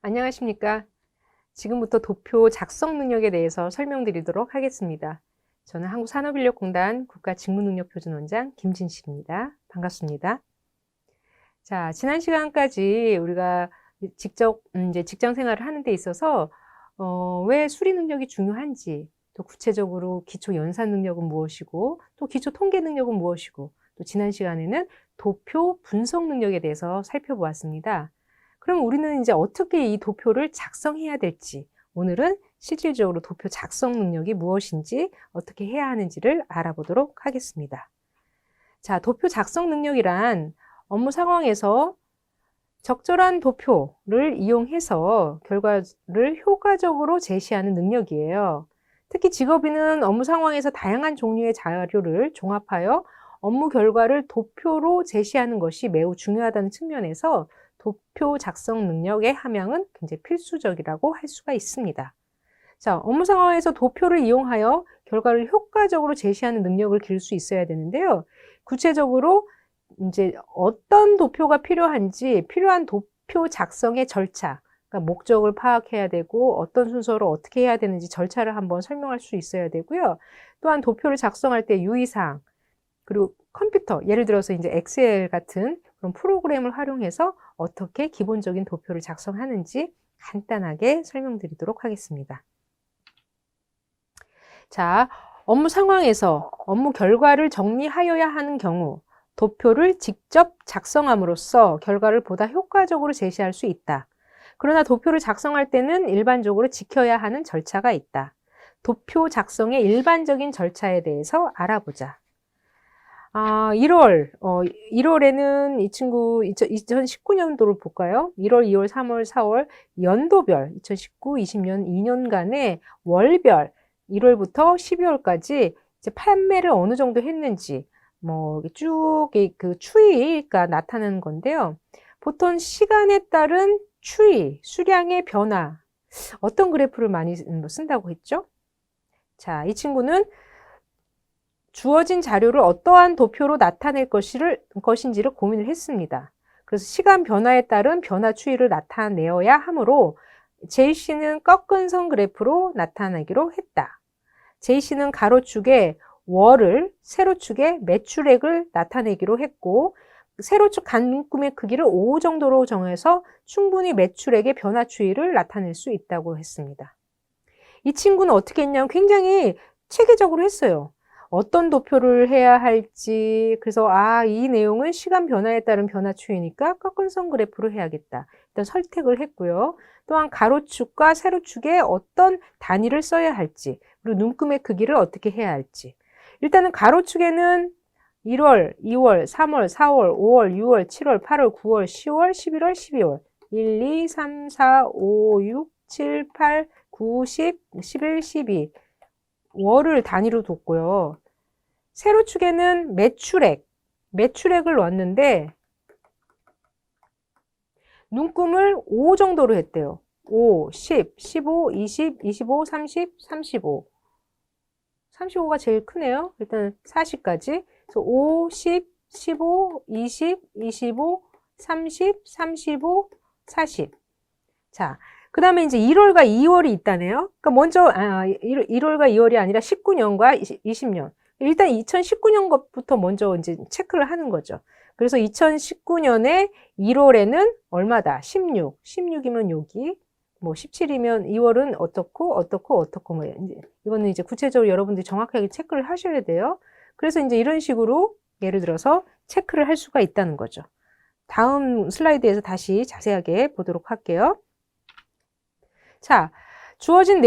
안녕하십니까. 지금부터 도표 작성 능력에 대해서 설명드리도록 하겠습니다. 저는 한국산업인력공단 국가직무능력표준원장 김진식입니다. 반갑습니다. 자, 지난 시간까지 우리가 직접 이제 직장 생활을 하는 데 있어서 왜 수리 능력이 중요한지, 또 구체적으로 기초 연산 능력은 무엇이고, 또 기초 통계 능력은 무엇이고, 또 지난 시간에는 도표 분석 능력에 대해서 살펴보았습니다. 그럼 우리는 이제 어떻게 이 도표를 작성해야 될지, 오늘은 실질적으로 도표 작성 능력이 무엇인지, 어떻게 해야 하는지를 알아보도록 하겠습니다. 자, 도표 작성 능력이란 업무 상황에서 적절한 도표를 이용해서 결과를 효과적으로 제시하는 능력이에요. 특히 직업인은 업무 상황에서 다양한 종류의 자료를 종합하여 업무 결과를 도표로 제시하는 것이 매우 중요하다는 측면에서 도표 작성 능력의 함양은 굉장히 필수적이라고 할 수가 있습니다. 자, 업무 상황에서 도표를 이용하여 결과를 효과적으로 제시하는 능력을 기를 수 있어야 되는데요. 구체적으로 이제 어떤 도표가 필요한지, 필요한 도표 작성의 절차, 그러니까 목적을 파악해야 되고 어떤 순서로 어떻게 해야 되는지 절차를 한번 설명할 수 있어야 되고요. 또한 도표를 작성할 때 유의사항, 그리고 컴퓨터, 예를 들어서 이제 엑셀 같은 그런 프로그램을 활용해서 어떻게 기본적인 도표를 작성하는지 간단하게 설명드리도록 하겠습니다. 자, 업무 상황에서 업무 결과를 정리하여야 하는 경우 도표를 직접 작성함으로써 결과를 보다 효과적으로 제시할 수 있다. 그러나 도표를 작성할 때는 일반적으로 지켜야 하는 절차가 있다. 도표 작성의 일반적인 절차에 대해서 알아보자. 1월에는 이 친구 2019년도를 볼까요? 1월, 2월, 3월, 4월 연도별 2019, 20년 2년간의 월별 1월부터 12월까지 이제 판매를 어느 정도 했는지 뭐 쭉 그 추이가 나타나는 건데요. 보통 시간에 따른 추이, 수량의 변화, 어떤 그래프를 많이 쓴다고 했죠? 자, 이 친구는 주어진 자료를 어떠한 도표로 나타낼 것인지를 고민을 했습니다. 그래서 시간 변화에 따른 변화 추이를 나타내어야 하므로 J씨는 꺾은 선 그래프로 나타내기로 했다. J씨는 가로축에 월을, 세로축에 매출액을 나타내기로 했고, 세로축 간문금의 크기를 5 정도로 정해서 충분히 매출액의 변화 추이를 나타낼 수 있다고 했습니다. 이 친구는 어떻게 했냐면 굉장히 체계적으로 했어요. 어떤 도표를 해야 할지, 그래서 이 내용은 시간 변화에 따른 변화 추이니까 꺾은 선 그래프로 해야겠다. 일단 선택을 했고요. 또한 가로축과 세로축에 어떤 단위를 써야 할지, 그리고 눈금의 크기를 어떻게 해야 할지. 일단은 가로축에는 1월, 2월, 3월, 4월, 5월, 6월, 7월, 8월, 9월, 10월, 11월, 12월 1, 2, 3, 4, 5, 6, 7, 8, 9, 10, 11, 12 월을 단위로 뒀고요. 세로축에는 매출액을 넣었는데 눈금을 5 정도로 했대요. 5, 10, 15, 20, 25, 30, 35. 35가 제일 크네요. 일단 40까지. 그래서 5, 10, 15, 20, 25, 30, 35, 40. 자, 그 다음에 이제 1월과 2월이 있다네요. 그러니까 먼저 1월과 2월이 아니라 19년과 20년. 일단 2019년 것부터 먼저 이제 체크를 하는 거죠. 그래서 2019년에 1월에는 얼마다? 16. 16이면 여기. 뭐 17이면 2월은 어떻고 뭐 이거는 이제 구체적으로 여러분들이 정확하게 체크를 하셔야 돼요. 그래서 이제 이런 식으로 예를 들어서 체크를 할 수가 있다는 거죠. 다음 슬라이드에서 다시 자세하게 보도록 할게요. 자, 주어진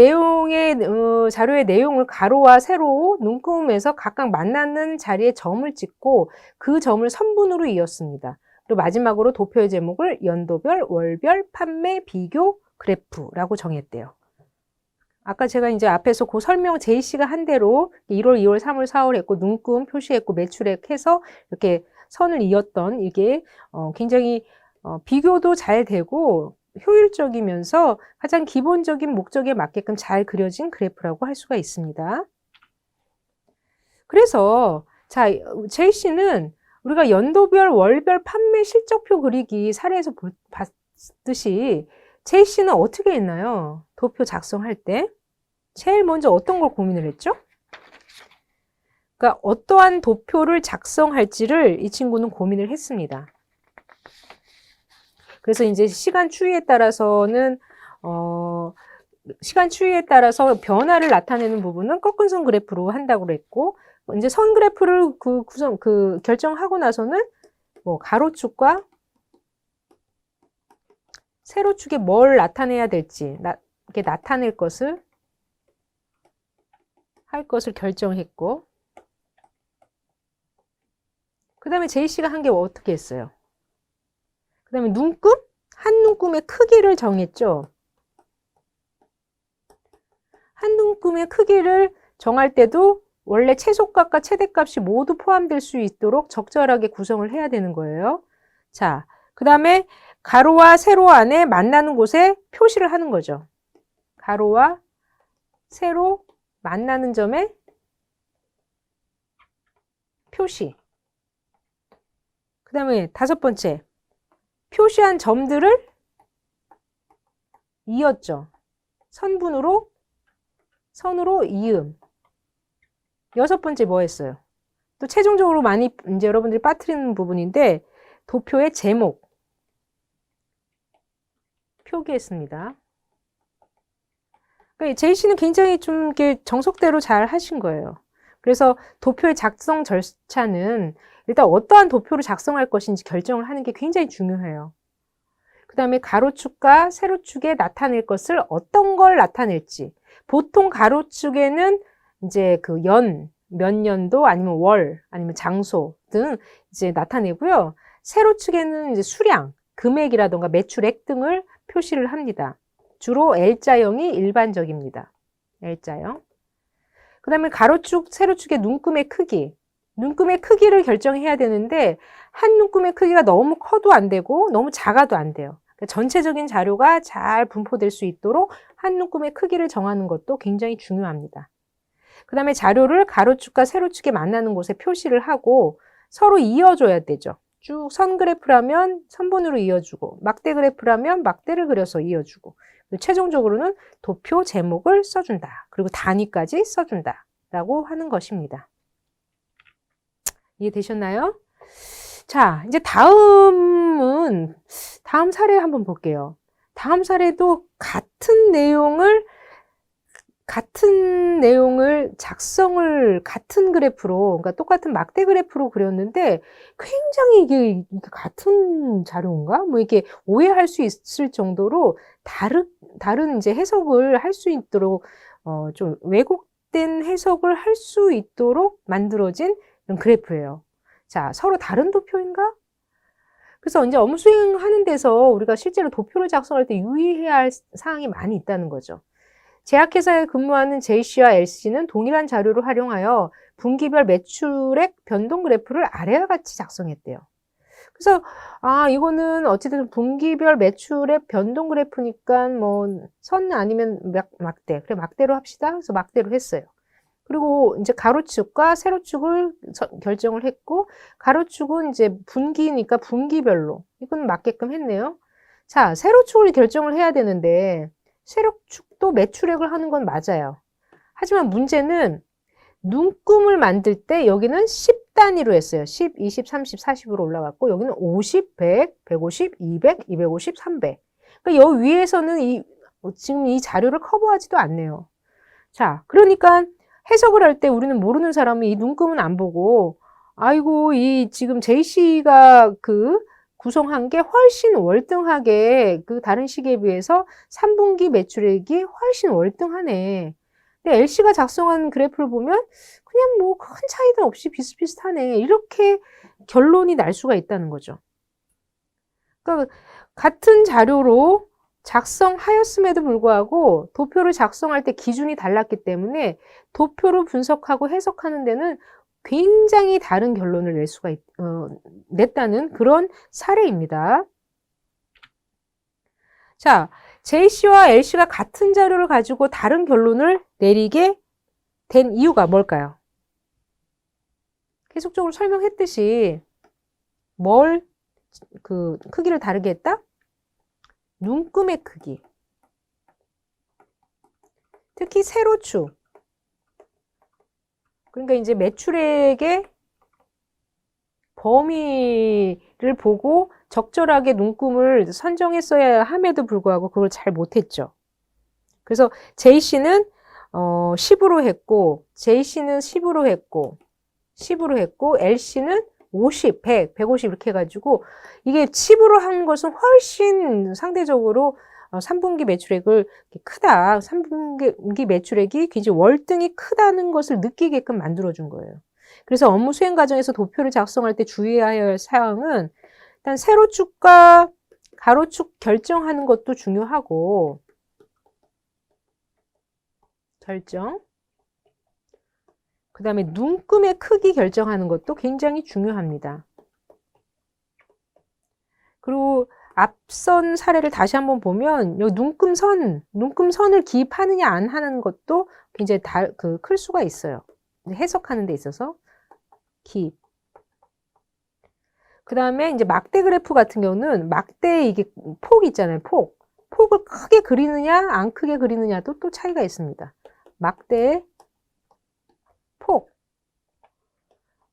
자료의 내용을 가로와 세로 눈금에서 각각 만나는 자리에 점을 찍고 그 점을 선분으로 이었습니다. 그리고 마지막으로 도표의 제목을 연도별, 월별, 판매, 비교, 그래프라고 정했대요. 아까 제가 이제 앞에서 그 설명 J씨가 한 대로 1월, 2월, 3월, 4월 했고 눈금 표시했고 매출액 해서 이렇게 선을 이었던 이게 굉장히 비교도 잘 되고 효율적이면서 가장 기본적인 목적에 맞게끔 잘 그려진 그래프라고 할 수가 있습니다. 그래서 자, J씨는 우리가 연도별, 월별 판매 실적표 그리기 사례에서 봤듯이 JC는 어떻게 했나요? 도표 작성할 때 제일 먼저 어떤 걸 고민을 했죠? 그러니까 어떠한 도표를 작성할지를 이 친구는 고민을 했습니다. 그래서 이제 시간 추이에 따라서는 시간 추이에 따라서 변화를 나타내는 부분은 꺾은선 그래프로 한다고 그랬고, 이제 선 그래프를 결정하고 나서는 뭐 가로축과 세로축에 뭘 나타내야 될지, 이렇게 나타낼 것을 할 것을 결정했고, 그 다음에 제이씨가 한 게 어떻게 했어요? 그 다음에 눈금? 한 눈금의 크기를 정했죠. 한 눈금의 크기를 정할 때도 원래 최소값과 최대값이 모두 포함될 수 있도록 적절하게 구성을 해야 되는 거예요. 자, 그 다음에 가로와 세로 안에 만나는 곳에 표시를 하는 거죠. 가로와 세로 만나는 점에 표시. 그 다음에 다섯 번째, 표시한 점들을 이었죠. 선으로 이음. 여섯 번째 뭐 했어요? 또 최종적으로 많이 이제 여러분들이 빠뜨리는 부분인데, 도표의 제목 표기했습니다. 그러니까 제이씨는 굉장히 좀 이렇게 정석대로 잘 하신 거예요. 그래서 도표의 작성 절차는 일단 어떠한 도표를 작성할 것인지 결정을 하는 게 굉장히 중요해요. 그 다음에 가로축과 세로축에 나타낼 것을 어떤 걸 나타낼지. 보통 가로축에는 이제 그 몇 년도 아니면 월 아니면 장소 등 이제 나타내고요. 세로축에는 이제 수량, 금액이라던가 매출액 등을 표시를 합니다. 주로 L자형이 일반적입니다. L자형. 그 다음에 가로축, 세로축의 눈금의 크기. 눈금의 크기를 결정해야 되는데 한 눈금의 크기가 너무 커도 안 되고 너무 작아도 안 돼요. 그러니까 전체적인 자료가 잘 분포될 수 있도록 한 눈금의 크기를 정하는 것도 굉장히 중요합니다. 그 다음에 자료를 가로축과 세로축에 만나는 곳에 표시를 하고 서로 이어줘야 되죠. 쭉 선 그래프라면 선분으로 이어주고 막대 그래프라면 막대를 그려서 이어주고 최종적으로는 도표 제목을 써준다. 그리고 단위까지 써준다. 라고 하는 것입니다. 이해되셨나요? 자, 이제 다음 사례 한번 볼게요. 다음 사례도 같은 내용을 같은 그래프로, 그러니까 똑같은 막대 그래프로 그렸는데 굉장히 이게 같은 자료인가? 뭐 이렇게 오해할 수 있을 정도로 다른 이제 해석을 할 수 있도록, 좀 왜곡된 해석을 할 수 있도록 만들어진 이런 그래프예요. 자, 서로 다른 도표인가? 그래서 이제 업무 수행하는 데서 우리가 실제로 도표를 작성할 때 유의해야 할 사항이 많이 있다는 거죠. 제약회사에 근무하는 J씨와 L씨는 동일한 자료를 활용하여 분기별 매출액 변동 그래프를 아래와 같이 작성했대요. 그래서 이거는 어쨌든 분기별 매출액 변동 그래프니까 뭐 선 아니면 막대. 그래 막대로 합시다. 그래서 막대로 했어요. 그리고 이제 가로축과 세로축을 결정을 했고 가로축은 이제 분기니까 분기별로 이건 맞게끔 했네요. 자, 세로축을 결정을 해야 되는데 세로축도 매출액을 하는 건 맞아요. 하지만 문제는 눈금을 만들 때 여기는 10단위로 했어요. 10, 20, 30, 40으로 올라갔고 여기는 50, 100, 150, 200, 250, 300. 그러니까 여기 위에서는 지금 이 자료를 커버하지도 않네요. 자, 그러니까 해석을 할 때 우리는 모르는 사람은 이 눈금은 안 보고 아이고 이 지금 JC가 구성한 게 훨씬 월등하게 다른 시기에 비해서 3분기 매출액이 훨씬 월등하네. 근데 LC가 작성한 그래프를 보면 그냥 뭐 큰 차이도 없이 비슷비슷하네. 이렇게 결론이 날 수가 있다는 거죠. 그러니까 같은 자료로 작성하였음에도 불구하고 도표를 작성할 때 기준이 달랐기 때문에 도표를 분석하고 해석하는 데는 굉장히 다른 결론을 냈다는 그런 사례입니다. 자, J씨와 L씨가 같은 자료를 가지고 다른 결론을 내리게 된 이유가 뭘까요? 계속적으로 설명했듯이 크기를 다르게 했다? 눈금의 크기, 특히 세로축, 그러니까 이제 매출액의 범위를 보고 적절하게 눈금을 선정했어야 함에도 불구하고 그걸 잘 못했죠. 그래서 J씨는 10으로 했고, J씨는 10으로 했고, 10으로 했고, L씨는 50, 100, 150 이렇게 해가지고 이게 10으로 한 것은 훨씬 상대적으로 3분기 매출액을 크다. 3분기 매출액이 굉장히 월등히 크다는 것을 느끼게끔 만들어준 거예요. 그래서 업무 수행 과정에서 도표를 작성할 때 주의해야 할 사항은 일단 세로축과 가로축 결정하는 것도 중요하고, 그 다음에 눈금의 크기 결정하는 것도 굉장히 중요합니다. 그리고 앞선 사례를 다시 한번 보면 여기 눈금선을 기입하느냐 안 하는 것도 굉장히 클 수가 있어요. 해석하는 데 있어서 기입. 그 다음에 이제 막대 그래프 같은 경우는 막대 이게 폭 있잖아요. 폭을 크게 그리느냐 안 크게 그리느냐도 또 차이가 있습니다. 막대의 폭,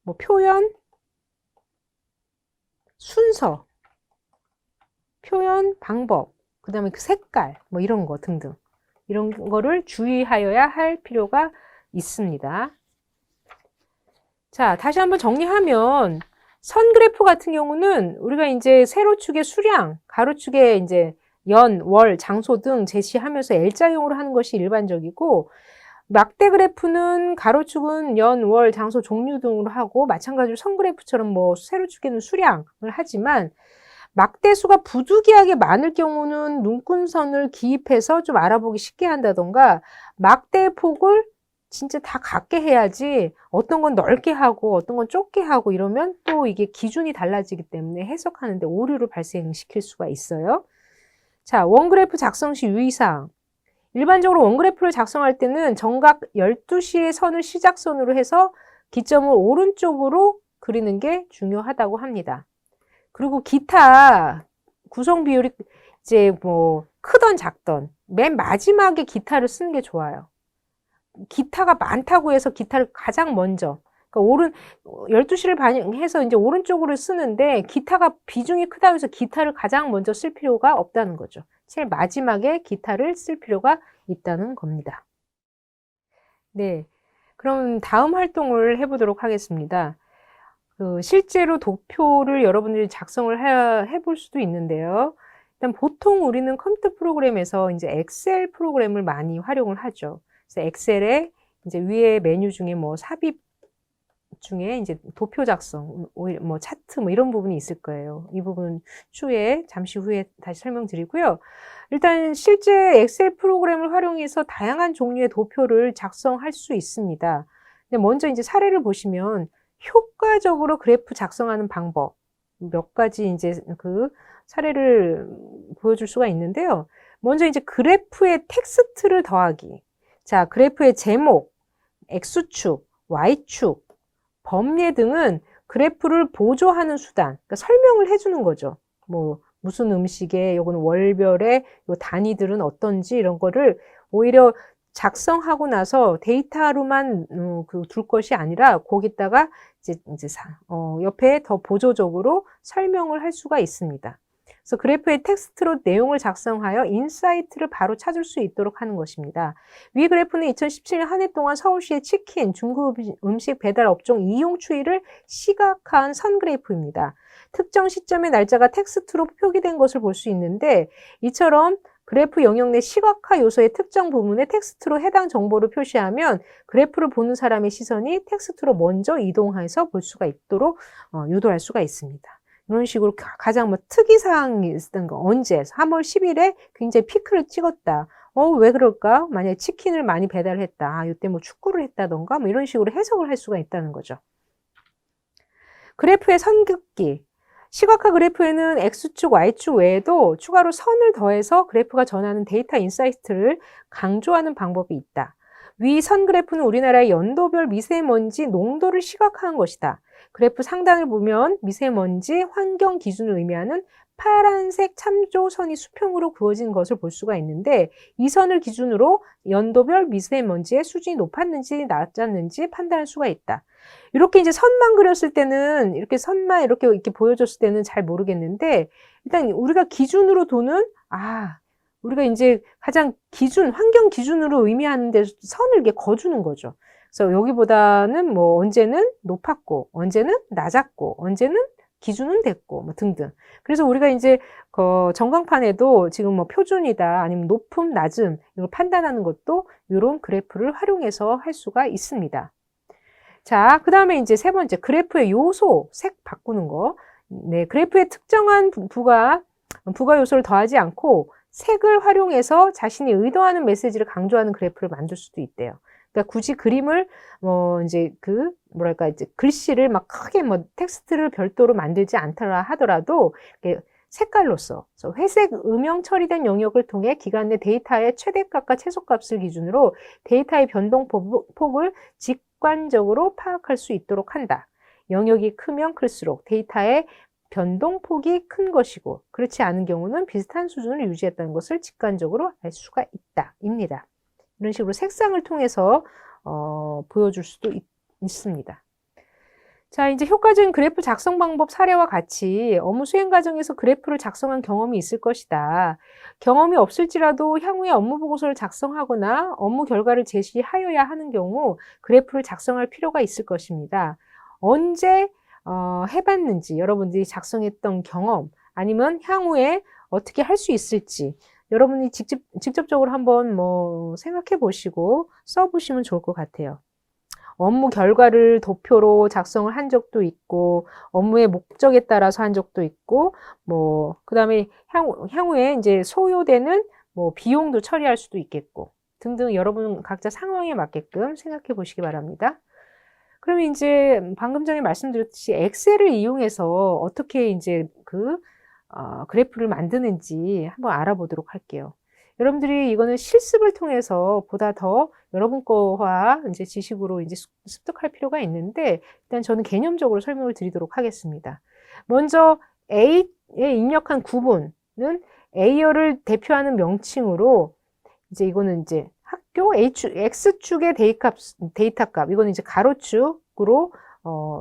뭐 표현, 순서, 표현 방법, 그 다음에 그 색깔, 뭐 이런 거 등등. 이런 거를 주의하여야 할 필요가 있습니다. 자, 다시 한번 정리하면 선 그래프 같은 경우는 우리가 이제 세로축의 수량, 가로축의 이제 연, 월, 장소 등 제시하면서 L자형으로 하는 것이 일반적이고, 막대 그래프는 가로축은 연, 월, 장소, 종류 등으로 하고, 마찬가지로 선 그래프처럼 뭐 세로축에는 수량을 하지만, 막대수가 부득이하게 많을 경우는 눈금선을 기입해서 좀 알아보기 쉽게 한다던가, 막대의 폭을 진짜 다 같게 해야지 어떤 건 넓게 하고 어떤 건 좁게 하고 이러면 또 이게 기준이 달라지기 때문에 해석하는데 오류를 발생시킬 수가 있어요. 자, 원그래프 작성 시 유의사항. 일반적으로 원그래프를 작성할 때는 정각 12시의 선을 시작선으로 해서 기점을 오른쪽으로 그리는 게 중요하다고 합니다. 그리고 기타 구성 비율이 이제 뭐 크던 작던 맨 마지막에 기타를 쓰는 게 좋아요. 기타가 많다고 해서 기타를 가장 먼저, 그러니까 12시를 반영해서 이제 오른쪽으로 쓰는데 기타가 비중이 크다고 해서 기타를 가장 먼저 쓸 필요가 없다는 거죠. 제일 마지막에 기타를 쓸 필요가 있다는 겁니다. 네. 그럼 다음 활동을 해보도록 하겠습니다. 실제로 도표를 여러분들이 작성을 해볼 수도 있는데요. 일단 보통 우리는 컴퓨터 프로그램에서 이제 엑셀 프로그램을 많이 활용을 하죠. 그래서 엑셀에 이제 위에 메뉴 중에 뭐 삽입 중에 이제 도표 작성, 뭐 차트 뭐 이런 부분이 있을 거예요. 이 부분 잠시 후에 다시 설명드리고요. 일단 실제 엑셀 프로그램을 활용해서 다양한 종류의 도표를 작성할 수 있습니다. 근데 먼저 이제 사례를 보시면 효과적으로 그래프 작성하는 방법 몇 가지 이제 그 사례를 보여줄 수가 있는데요. 먼저 이제 그래프에 텍스트를 더하기. 자, 그래프의 제목, X축, Y축, 범례 등은 그래프를 보조하는 수단, 그러니까 설명을 해주는 거죠. 뭐 무슨 음식에 요거는 월별의 요 단위들은 어떤지 이런 거를 오히려 작성하고 나서 데이터로만 둘 것이 아니라 거기다가 이제 옆에 더 보조적으로 설명을 할 수가 있습니다. 그래서 그래프의 텍스트로 내용을 작성하여 인사이트를 바로 찾을 수 있도록 하는 것입니다. 위 그래프는 2017년 한 해 동안 서울시의 치킨, 중국 음식 배달 업종 이용 추이를 시각화한 선 그래프입니다. 특정 시점의 날짜가 텍스트로 표기된 것을 볼 수 있는데 이처럼 그래프 영역 내 시각화 요소의 특정 부분에 텍스트로 해당 정보를 표시하면 그래프를 보는 사람의 시선이 텍스트로 먼저 이동해서 볼 수가 있도록 유도할 수가 있습니다. 이런 식으로 가장 특이사항이 있었던 거, 언제? 3월 10일에 굉장히 피크를 찍었다. 왜 그럴까? 만약에 치킨을 많이 배달했다. 이때 뭐 축구를 했다던가, 뭐 이런 식으로 해석을 할 수가 있다는 거죠. 그래프의 선긋기. 시각화 그래프에는 X축, Y축 외에도 추가로 선을 더해서 그래프가 전하는 데이터 인사이트를 강조하는 방법이 있다. 위 선 그래프는 우리나라의 연도별 미세먼지 농도를 시각화한 것이다. 그래프 상단을 보면 미세먼지 환경 기준을 의미하는 파란색 참조선이 수평으로 그어진 것을 볼 수가 있는데 이 선을 기준으로 연도별 미세먼지의 수준이 높았는지 낮았는지 판단할 수가 있다. 이렇게 이제 선만 그렸을 때는 이렇게 선만 이렇게 보여줬을 때는 잘 모르겠는데 일단 우리가 기준으로 두는 우리가 이제 가장 환경 기준으로 의미하는 데 선을 이렇게 그어주는 거죠. 그래서 여기보다는 뭐 언제는 높았고, 언제는 낮았고, 언제는 기준은 됐고, 뭐 등등. 그래서 우리가 이제 전광판에도 지금 뭐 표준이다, 아니면 높음, 낮음, 이걸 판단하는 것도 이런 그래프를 활용해서 할 수가 있습니다. 자, 그 다음에 이제 세 번째, 그래프의 요소, 색 바꾸는 거. 네, 그래프에 특정한 부가 요소를 더하지 않고 색을 활용해서 자신이 의도하는 메시지를 강조하는 그래프를 만들 수도 있대요. 그러니까 굳이 그림을 이제 이제 글씨를 막 크게 텍스트를 별도로 만들지 않더라 하더라도 색깔로서 회색 음영 처리된 영역을 통해 기간 내 데이터의 최대값과 최소값을 기준으로 데이터의 변동폭을 직관적으로 파악할 수 있도록 한다. 영역이 크면 클수록 데이터의 변동폭이 큰 것이고 그렇지 않은 경우는 비슷한 수준을 유지했다는 것을 직관적으로 알 수가 있다. 입니다. 이런 식으로 색상을 통해서 보여줄 수도 있습니다. 자, 이제 효과적인 그래프 작성 방법 사례와 같이 업무 수행 과정에서 그래프를 작성한 경험이 있을 것이다. 경험이 없을지라도 향후에 업무 보고서를 작성하거나 업무 결과를 제시하여야 하는 경우 그래프를 작성할 필요가 있을 것입니다. 언제 해봤는지, 여러분들이 작성했던 경험, 아니면 향후에 어떻게 할 수 있을지 여러분이 직접적으로 한번 생각해 보시고 써보시면 좋을 것 같아요. 업무 결과를 도표로 작성을 한 적도 있고, 업무의 목적에 따라서 한 적도 있고, 그 다음에 향후에 이제 소요되는 비용도 처리할 수도 있겠고, 등등 여러분 각자 상황에 맞게끔 생각해 보시기 바랍니다. 그러면 이제 방금 전에 말씀드렸듯이 엑셀을 이용해서 어떻게 이제 그래프를 만드는지 한번 알아보도록 할게요. 여러분들이 이거는 실습을 통해서 보다 더 여러분 거와 이제 지식으로 이제 습득할 필요가 있는데 일단 저는 개념적으로 설명을 드리도록 하겠습니다. 먼저 A에 입력한 구분은 A열을 대표하는 명칭으로 이제 이거는 이제 학교 X축의 데이터값 이거는 이제 가로축으로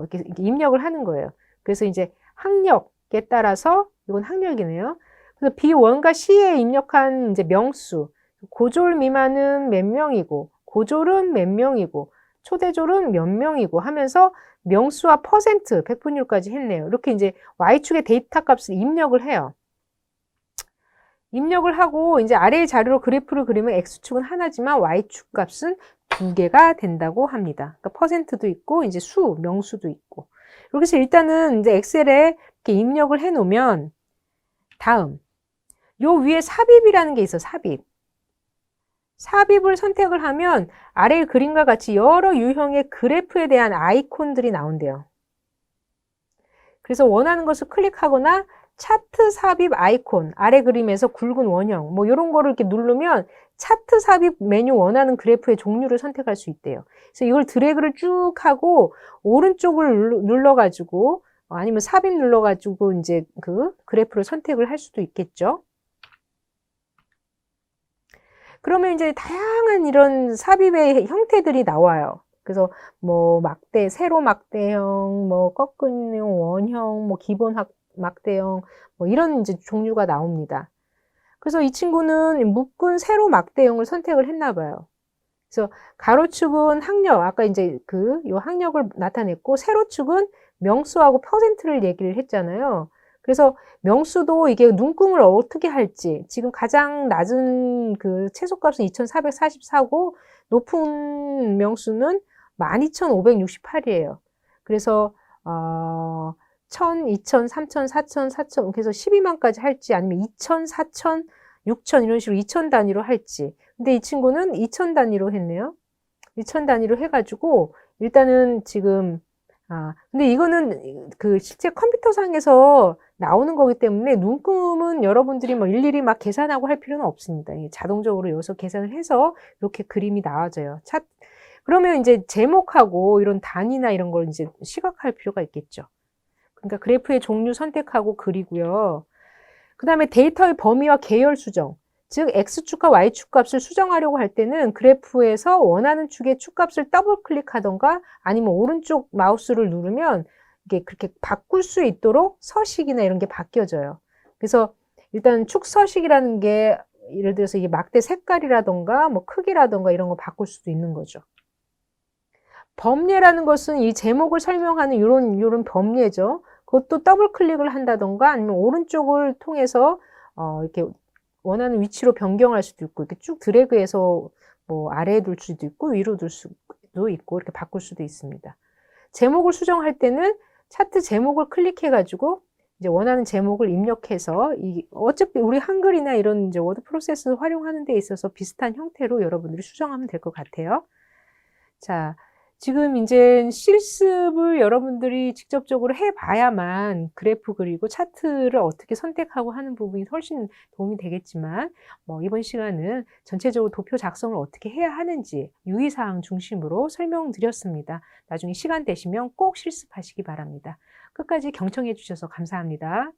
이렇게 입력을 하는 거예요. 그래서 이제 학력에 따라서 이건 학력이네요. 그래서 B1과 C에 입력한 이제 명수, 고졸 미만은 몇 명이고, 고졸은 몇 명이고, 초대졸은 몇 명이고 하면서 명수와 퍼센트, 백분율까지 했네요. 이렇게 이제 Y축의 데이터 값을 입력을 해요. 입력을 하고 이제 아래의 자료로 그래프를 그리면 X축은 하나지만 Y축 값은 두 개가 된다고 합니다. 그러니까 퍼센트도 있고, 이제 명수도 있고. 이렇게 해서 일단은 이제 엑셀에 이렇게 입력을 해 놓으면 다음. 요 위에 삽입이라는 게 있어, 삽입. 삽입을 선택을 하면 아래의 그림과 같이 여러 유형의 그래프에 대한 아이콘들이 나온대요. 그래서 원하는 것을 클릭하거나 차트 삽입 아이콘, 아래 그림에서 굵은 원형, 이런 거를 이렇게 누르면 차트 삽입 메뉴 원하는 그래프의 종류를 선택할 수 있대요. 그래서 이걸 드래그를 쭉 하고 오른쪽을 눌러가지고 아니면 삽입 눌러가지고 이제 그래프를 선택을 할 수도 있겠죠. 그러면 이제 다양한 이런 삽입의 형태들이 나와요. 그래서 세로 막대형, 꺾은형, 원형, 기본 막대형, 이런 이제 종류가 나옵니다. 그래서 이 친구는 묶은 세로 막대형을 선택을 했나 봐요. 그래서 가로축은 학력, 아까 이제 요 학력을 나타냈고, 세로축은 명수하고 퍼센트를 얘기를 했잖아요. 그래서 명수도 이게 눈금을 어떻게 할지, 지금 가장 낮은 최소값은 2444고, 높은 명수는 12568이에요. 그래서, 1000, 2000, 3000, 4000, 4000, 그래서 12만까지 할지, 아니면 2000, 4000, 6000 이런 식으로 2000 단위로 할지. 근데 이 친구는 2000 단위로 했네요. 2000 단위로 해가지고, 일단은 지금, 근데 이거는 실제 컴퓨터상에서 나오는 거기 때문에 눈금은 여러분들이 일일이 막 계산하고 할 필요는 없습니다. 자동적으로 여기서 계산을 해서 이렇게 그림이 나와져요. 그러면 이제 제목하고 이런 단위나 이런 걸 이제 시각할 필요가 있겠죠. 그러니까 그래프의 종류 선택하고 그리고요. 그 다음에 데이터의 범위와 계열 수정. 즉 X축과 Y축 값을 수정하려고 할 때는 그래프에서 원하는 축의 축값을 더블 클릭하던가 아니면 오른쪽 마우스를 누르면 이게 그렇게 바꿀 수 있도록 서식이나 이런 게 바뀌어져요. 그래서 일단 축 서식이라는 게 예를 들어서 이게 막대 색깔이라던가 뭐 크기라던가 이런 거 바꿀 수도 있는 거죠. 범례라는 것은 이 제목을 설명하는 이런 범례죠. 그것도 더블 클릭을 한다던가 아니면 오른쪽을 통해서 이렇게 원하는 위치로 변경할 수도 있고 이렇게 쭉 드래그해서 뭐 아래에 둘 수도 있고 위로 둘 수도 있고 이렇게 바꿀 수도 있습니다. 제목을 수정할 때는 차트 제목을 클릭해 가지고 이제 원하는 제목을 입력해서 어차피 우리 한글이나 이런 이제 워드 프로세스 활용하는 데 있어서 비슷한 형태로 여러분들이 수정하면 될 것 같아요. 자, 지금 이제 실습을 여러분들이 직접적으로 해봐야만 그래프 그리고 차트를 어떻게 선택하고 하는 부분이 훨씬 도움이 되겠지만 이번 시간은 전체적으로 도표 작성을 어떻게 해야 하는지 유의사항 중심으로 설명드렸습니다. 나중에 시간 되시면 꼭 실습하시기 바랍니다. 끝까지 경청해 주셔서 감사합니다.